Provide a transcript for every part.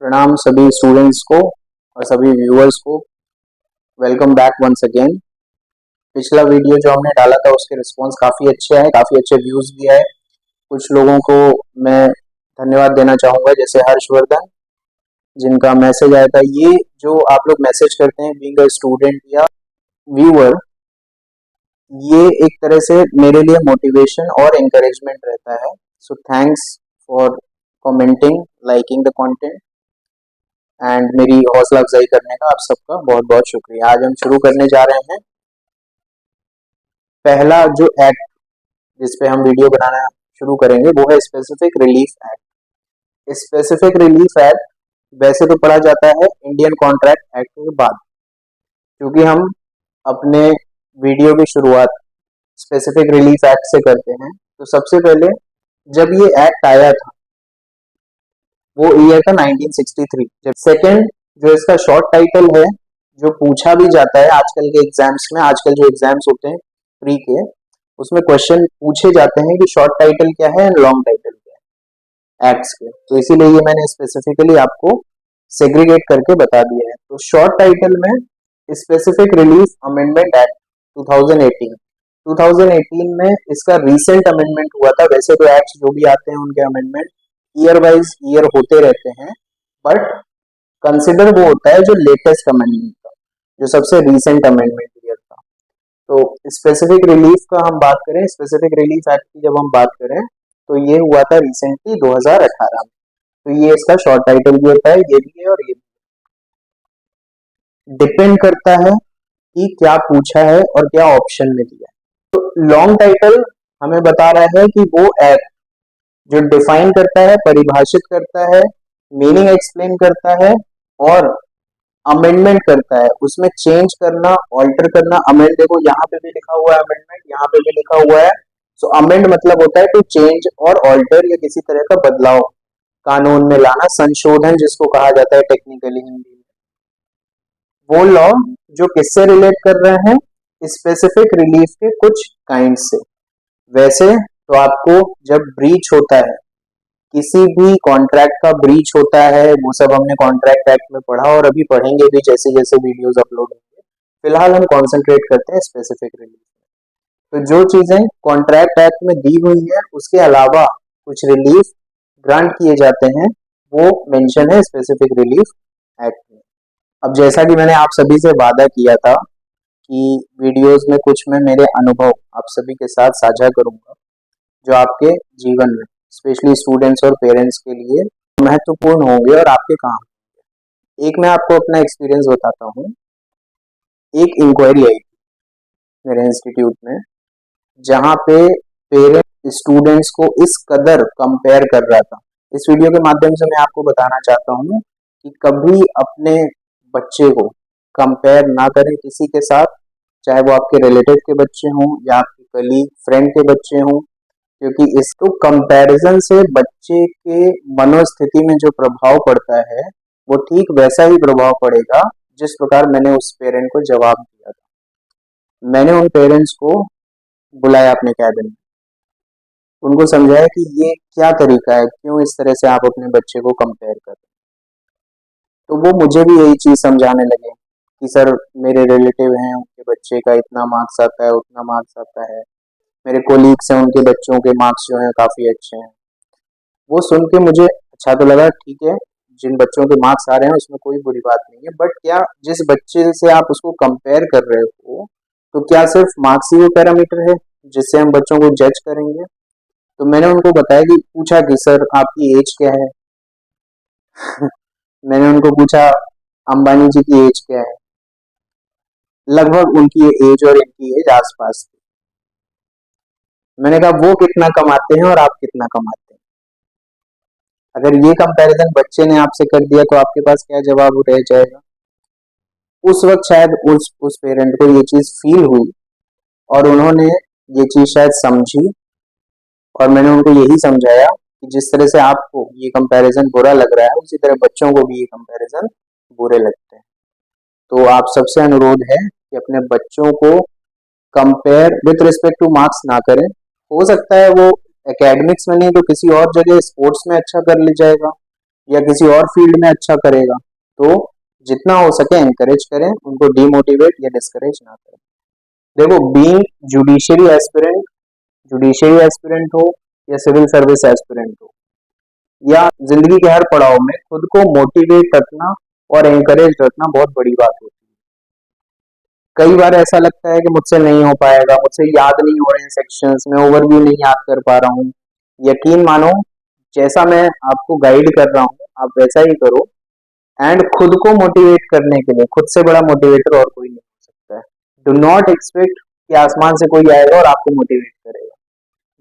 प्रणाम सभी स्टूडेंट्स को और सभी व्यूअर्स को। Welcome back once again. पिछला वीडियो जो हमने डाला था उसके रिस्पांस काफ़ी अच्छे आए, काफ़ी अच्छे व्यूज़ भी आए। कुछ लोगों को मैं धन्यवाद देना चाहूँगा, जैसे हर्षवर्धन, जिनका मैसेज आया था। ये जो आप लोग मैसेज करते हैं बीइंग अ स्टूडेंट या व्यूअर, ये एक तरह से मेरे लिए मोटिवेशन और encouragement रहता है। So thanks for commenting, liking the content and मेरी हौसला अफजाई करने का आप सबका बहुत बहुत शुक्रिया। आज हम शुरू करने जा रहे हैं पहला जो एक्ट जिस पे हम वीडियो बनाना शुरू करेंगे वो है specific relief act. Specific relief act वैसे तो पढ़ा जाता है इंडियन कॉन्ट्रैक्ट एक्ट के बाद, क्योंकि हम अपने वीडियो की शुरुआत स्पेसिफिक रिलीफ एक्ट से करते हैं। तो सबसे पहले जब ये एक्ट आया था वो ईयर था 1963। जब सेकंड जो इसका शॉर्ट टाइटल है, जो पूछा भी जाता है आजकल के एग्जाम्स में, आजकल जो एग्जाम्स होते हैं प्री के, उसमें क्वेश्चन पूछे जाते हैं कि शॉर्ट टाइटल क्या है एंड लॉन्ग टाइटल क्या है एक्ट्स के। तो इसीलिए ये मैंने स्पेसिफिकली आपको सेग्रीगेट करके बता दिया है। तो शॉर्ट टाइटल में स्पेसिफिक रिलीफ अमेंडमेंट एक्ट 2018। 2018 में इसका रिसेंट अमेंडमेंट हुआ था। वैसे तो एक्ट्स जो भी आते हैं उनके अमेंडमेंट ईयर वाइज ईयर होते रहते हैं, बट कंसिडर वो होता है जो लेटेस्ट अमेंडमेंट था, जो सबसे रिसेंट अमेंडमेंट ईयर था। तो स्पेसिफिक रिलीफ का हम बात करें, स्पेसिफिक रिलीफ एक्ट की जब हम बात करें तो ये हुआ था रिसेंटली 2018 में। तो ये इसका शॉर्ट टाइटल भी होता है, ये भी है और ये भी। डिपेंड करता है कि क्या पूछा है और क्या ऑप्शन में दिया है। तो लॉन्ग टाइटल हमें बता रहा है कि वो एक्ट जो डिफाइन करता है, परिभाषित करता है, मीनिंग एक्सप्लेन करता है और अमेंडमेंट करता है, उसमें चेंज करना, ऑल्टर करना। अमेंड देखो यहाँ पे भी लिखा हुआ है अमेंडमेंट, यहाँ पे भी लिखा हुआ है। सो अमेंड मतलब होता है टू चेंज और ऑल्टर या किसी तरह का बदलाव कानून में लाना, संशोधन जिसको कहा जाता है टेक्निकली हिंदी में। वो लॉ जो किससे रिलेट कर रहे हैं, स्पेसिफिक रिलीफ के कुछ काइंड से। वैसे तो आपको जब ब्रीच होता है, किसी भी कॉन्ट्रैक्ट का ब्रीच होता है, वो सब हमने कॉन्ट्रैक्ट एक्ट में पढ़ा और अभी पढ़ेंगे भी जैसे जैसे वीडियोस अपलोड होंगे। फिलहाल हम कॉन्सेंट्रेट करते हैं स्पेसिफिक रिलीफ। तो जो चीजें कॉन्ट्रैक्ट एक्ट में दी हुई है उसके अलावा कुछ रिलीफ ग्रांट किए जाते हैं, वो मेंशन है स्पेसिफिक रिलीफ एक्ट में। अब जैसा कि मैंने आप सभी से वादा किया था कि वीडियोस में कुछ मैं मेरे अनुभव आप सभी के साथ साझा करूंगा, जो आपके जीवन में स्पेशली स्टूडेंट्स और पेरेंट्स के लिए महत्वपूर्ण होंगे और आपके काम होंगे। एक मैं आपको अपना एक्सपीरियंस बताता हूँ। एक इंक्वायरी आई थी मेरे इंस्टीट्यूट में, जहाँ पे पेरेंट स्टूडेंट्स को इस कदर कंपेयर कर रहा था। इस वीडियो के माध्यम से मैं आपको बताना चाहता हूँ कि कभी अपने बच्चे को कंपेयर ना करें किसी के साथ, चाहे वो आपके रिलेटिव के बच्चे हों या आपके कलीग फ्रेंड के बच्चे हों, क्योंकि इसको कंपैरिजन से बच्चे के मनोस्थिति में जो प्रभाव पड़ता है वो ठीक वैसा ही प्रभाव पड़ेगा जिस प्रकार मैंने उस पेरेंट को जवाब दिया था। मैंने उन पेरेंट्स को बुलाया अपने कैबिन में, उनको समझाया कि ये क्या तरीका है, क्यों इस तरह से आप अपने बच्चे को कंपेयर कर रहे हैं। तो वो मुझे भी यही चीज समझाने लगे कि सर मेरे रिलेटिव हैं, उनके बच्चे का इतना मार्क्स आता है, उतना मार्क्स आता है, मेरे कोलीग्स हैं उनके बच्चों के मार्क्स जो हैं काफी अच्छे हैं। वो सुन के मुझे अच्छा तो लगा, ठीक है जिन बच्चों के मार्क्स आ रहे हैं उसमें कोई बुरी बात नहीं है, बट क्या जिस बच्चे से आप उसको कंपेयर कर रहे हो, तो क्या सिर्फ मार्क्स ही वो पैरामीटर है जिससे हम बच्चों को जज करेंगे? तो मैंने उनको बताया कि पूछा कि सर आपकी एज क्या है। मैंने उनको पूछा अंबानी जी की एज क्या है। लगभग उनकी एज और इनकी एज आसपास थी। मैंने कहा वो कितना कमाते हैं और आप कितना कमाते हैं? अगर ये कंपैरिजन बच्चे ने आपसे कर दिया तो आपके पास क्या जवाब रह जाएगा? उस वक्त शायद उस पेरेंट को ये चीज फील हुई और उन्होंने ये चीज शायद समझी, और मैंने उनको यही समझाया कि जिस तरह से आपको ये कंपैरिजन बुरा लग रहा है उसी तरह बच्चों को भी ये कंपैरिजन बुरे लगते हैं। तो आप सबसे अनुरोध है कि अपने बच्चों को compare with respect two marks ना करें। हो सकता है वो एकेडमिक्स में नहीं तो किसी और जगह स्पोर्ट्स में अच्छा कर ले जाएगा, या किसी और फील्ड में अच्छा करेगा, तो जितना हो सके एनकरेज करें, उनको डीमोटिवेट या डिस्करेज ना करें। देखो, बीइंग जुडिशियरी एस्पिरेंट हो या सिविल सर्विस एस्पिरेंट हो, या जिंदगी के हर पड़ाव में खुद को मोटिवेट रखना और एनकरेज रखना बहुत बड़ी बात होती है। कई बार ऐसा लगता है कि मुझसे नहीं हो पाएगा, मुझसे याद नहीं हो रहे हैं सेक्शंस, मैं ओवरव्यू नहीं याद कर पा रहा हूँ। यकीन मानो, जैसा मैं आपको गाइड कर रहा हूँ आप वैसा ही करो, एंड खुद को मोटिवेट करने के लिए खुद से बड़ा मोटिवेटर और कोई नहीं हो सकता है। डू नॉट एक्सपेक्ट कि आसमान से कोई आएगा और आपको मोटिवेट करेगा।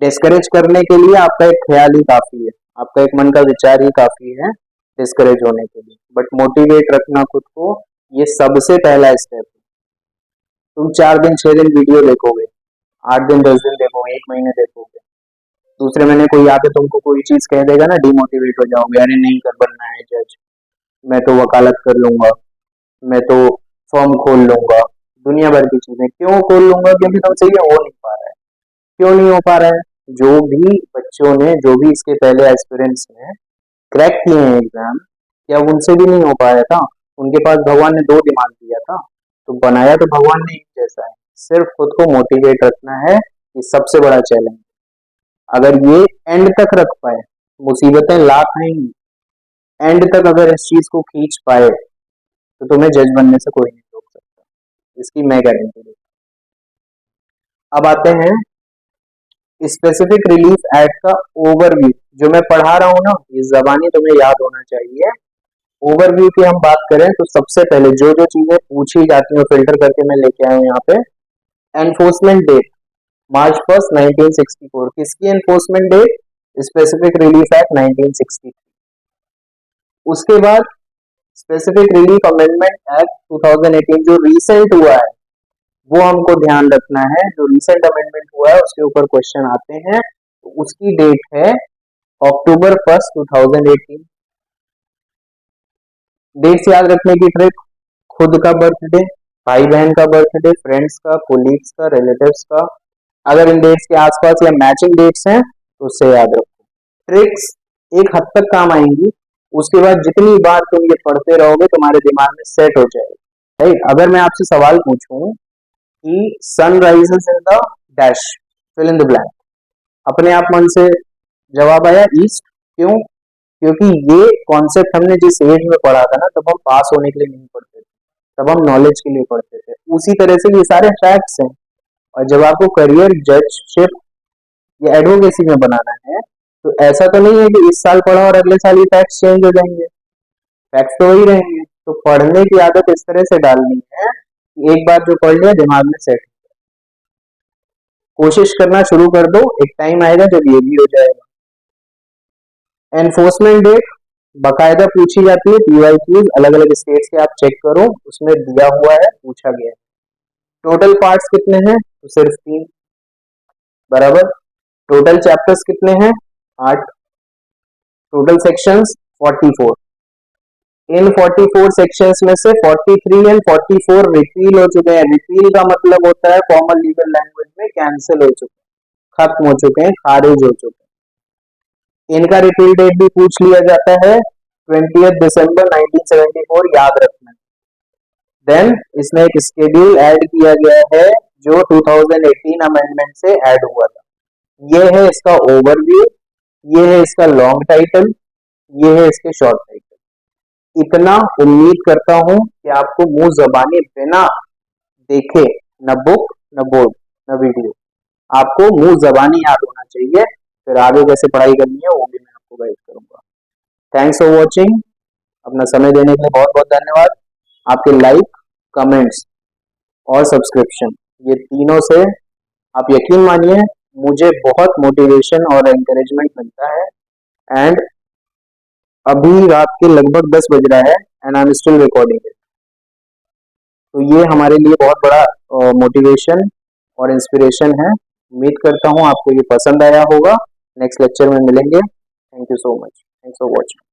डिस्करेज करने के लिए आपका एक ख्याल ही काफी है, आपका एक मन का विचार ही काफी है डिस्करेज होने के लिए। बट मोटिवेट रखना खुद को, ये सबसे पहला स्टेप है। तुम 4 दिन 6 दिन वीडियो देखोगे, 8 दिन 10 दिन देखोगे, 1 महीने देखोगे, दूसरे महीने कोई आके तुमको कोई चीज कह देगा ना, डिमोटिवेट हो जाओगे, अरे नहीं कर बनना है जज, मैं तो वकालत कर लूंगा, मैं तो फर्म खोल लूंगा, दुनिया भर की चीजें क्यों खोल लूंगा, क्योंकि तुमसे ये हो नहीं पा रहा है। क्यों नहीं हो पा रहा है? जो भी बच्चों ने, जो भी इसके पहले एस्पिरेंट्स ने क्रैक किए हैं एग्जाम, क्या उनसे भी नहीं हो पाया था? उनके पास भगवान ने 2 दिमाग दिया था, तो बनाया तो भगवान ने एक जैसा है। सिर्फ खुद को मोटिवेट रखना है, ये सबसे बड़ा चैलेंज। अगर ये एंड तक रख पाए, मुसीबतें लाख आएंगी, एंड तक अगर इस चीज को खींच पाए, तो तुम्हें जज बनने से कोई नहीं रोक सकता, इसकी मैं गारंटी देता हूं। अब आते हैं स्पेसिफिक रिलीफ एक्ट का ओवरव्यू। जो मैं पढ़ा रहा हूँ ना, ये जबानी तुम्हें याद होना चाहिए। ओवरव्यू की हम बात करें तो सबसे पहले जो जो चीजें पूछी जाती हैं फिल्टर करके मैं लेके आया हूँ यहाँ पे। Enforcement date March 1st 1964। किसकी enforcement date? Specific relief act 1963। उसके बाद स्पेसिफिक रिलीफ अमेंडमेंट एक्ट 2018 जो रिसेंट हुआ है, वो हमको ध्यान रखना है। जो रिसेंट अमेंडमेंट हुआ है उसके ऊपर क्वेश्चन आते हैं, तो उसकी डेट है October 1st 2018। डेट्स याद रखने की ट्रिक: खुद का बर्थडे, भाई बहन का बर्थडे, फ्रेंड्स का, कोलीग्स का, रिलेटिव्स का। अगर इन डेट्स के आसपास या मैचिंग डेट्स हैं तो उससे याद रखो। ट्रिक्स एक हद तक काम आएंगी, उसके बाद जितनी बार तुम ये पढ़ते रहोगे तुम्हारे दिमाग में सेट हो जाएगा। राइट? अगर मैं आपसे सवाल पूछूं कि sun rises in the dash, fill in the blank, अपने आप मन से जवाब आया ईस्ट। क्यों? क्योंकि ये कॉन्सेप्ट हमने जिस एज में पढ़ा था ना, तब हम पास होने के लिए नहीं पढ़ते थे, तब हम नॉलेज के लिए पढ़ते थे। उसी तरह से ये सारे फैक्ट्स हैं। और जब आपको करियर जजशिप या एडवोकेसी में बनाना है, तो ऐसा तो नहीं है कि इस साल पढ़ा और अगले साल ये फैक्ट्स चेंज हो जाएंगे, फैक्ट्स तो वही रहेंगे। तो पढ़ने की आदत इस तरह से डालनी है कि एक बार जो पढ़ लिया दिमाग में सेट। कोशिश करना शुरू कर दो, एक टाइम आएगा जब ये भी हो जाएगा। एनफोर्समेंट डेट बाकायदा पूछी जाती है, पीवाईक्यूज अलग अलग स्टेट्स के आप चेक करो, उसमें दिया हुआ है, पूछा गया है। टोटल पार्ट्स कितने हैं? तो सिर्फ 3 बराबर। टोटल चैप्टर्स कितने हैं? 8। Total sections 44। इन 44 सेक्शंस में से 43 एंड 44 रिपील हो चुके हैं। रिपील का मतलब होता है फॉर्मल लीगल लैंग्वेज में कैंसिल हो चुके हैं, खत्म हो चुके हैं, खारिज हो चुके हैं। इनका रिपील डेट भी पूछ लिया जाता है 20 दिसंबर 1974, याद रखना। देन इसमें एक शेड्यूल ऐड किया गया है जो 2018 अमेंडमेंट से ऐड हुआ था। ये है इसका ओवरव्यू, ये है इसका लॉन्ग टाइटल, ये है इसके शॉर्ट टाइटल। इतना उम्मीद करता हूं कि आपको मुंह जबानी बिना देखे, न बुक न बोर्ड न वीडियो, आपको मुंह जबानी याद होना चाहिए। फिर आगे कैसे पढ़ाई करनी है वो भी मैं आपको गाइड करूंगा। Thanks for watching. अपना समय देने के लिए बहुत बहुत धन्यवाद। आपके लाइक, कमेंट्स और सब्सक्रिप्शन, ये तीनों से आप यकीन मानिए मुझे बहुत मोटिवेशन और एनकरेजमेंट मिलता है। एंड अभी रात के लगभग 10 बज रहा है and I am still recording it. तो ये हमारे लिए बहुत बड़ा मोटिवेशन और इंस्पिरेशन है। उम्मीद करता हूँ आपको ये पसंद आया होगा। नेक्स्ट लेक्चर में मिलेंगे। Thank you so much. Thanks for watching.